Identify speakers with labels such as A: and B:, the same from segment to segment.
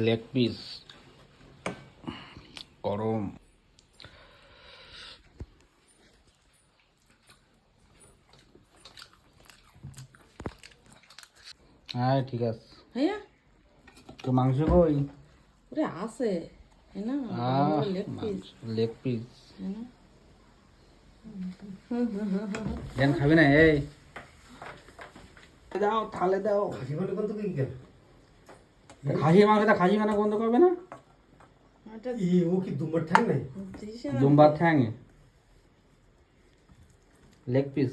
A: Leg piece গরম। হ্যাঁ ঠিক আছে।
B: হ্যাঁ
A: তো মাংস কই?
B: ওরে আছে না
A: লেগ পিস
B: হ্যাঁ
A: দেন খাবি না? এই দাও থালে দাও। খাসি মাংসটা খাসি মানে বন্ধ করবে না? দুম্বার ঠ্যাং লেগ পিস,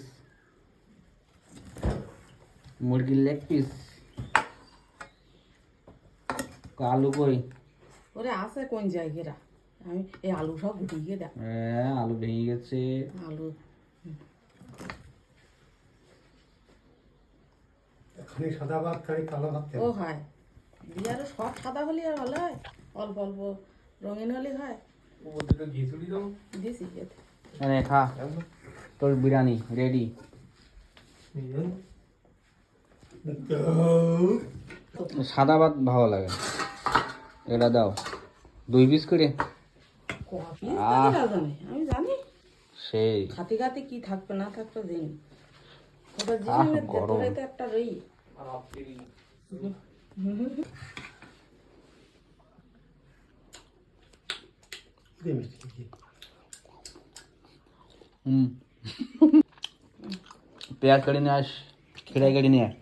A: মুরগির লেগ পিস। আলু কই?
B: ওরে আছে কোন জায়গাটা? আমি এই আলু সব গুটিয়ে দেখ।
A: হ্যাঁ আলু ভেঙে গেছে।
B: আলু
C: খালি সাদা ভাত খালি কালো ভাত
B: ও হয় বিয়ারে সব সাদা হলে আর ভালো হয়, অল্প অল্প রঙিন হলে হয়। দিছি খেতে।
A: আরে খা, তোর বিরিয়ানি রেডি। সাদা ভাত ভালো লাগে, এটা দাও 2 পিস করে।
B: আমি জানি
A: সেই
B: খাতে খাতে কি থাকবে না থাকবে জানি। ওটা
A: গরম।
B: তো একটা রই
A: পেঁয়াজ কাটি নিয়ে আস, খিরাই কাটি নিয়ে আয়।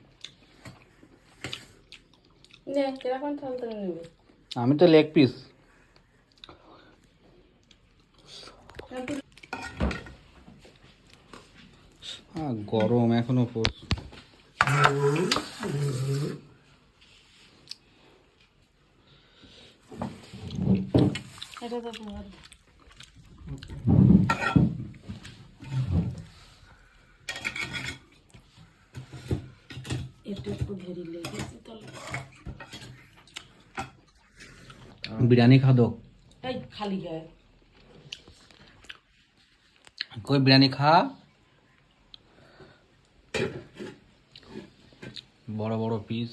B: কিরকম চলতে নেবে?
A: আমি তো লেগ পিস। গরম এখনো
B: এটা তো তোমার একটু ঘেরি লেগেছে তাহলে
A: বিরিয়ানি খাদো।
B: এই খালি গায়ে
A: কই বিরিয়ানি খা, বড় বড় পিস।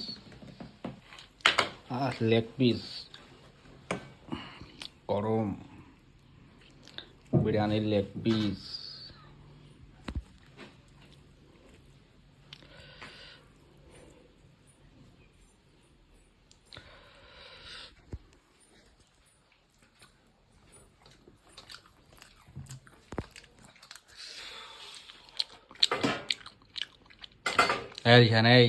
A: লেগ পিস গরম, বিরিয়ানির লেগ পিস। এই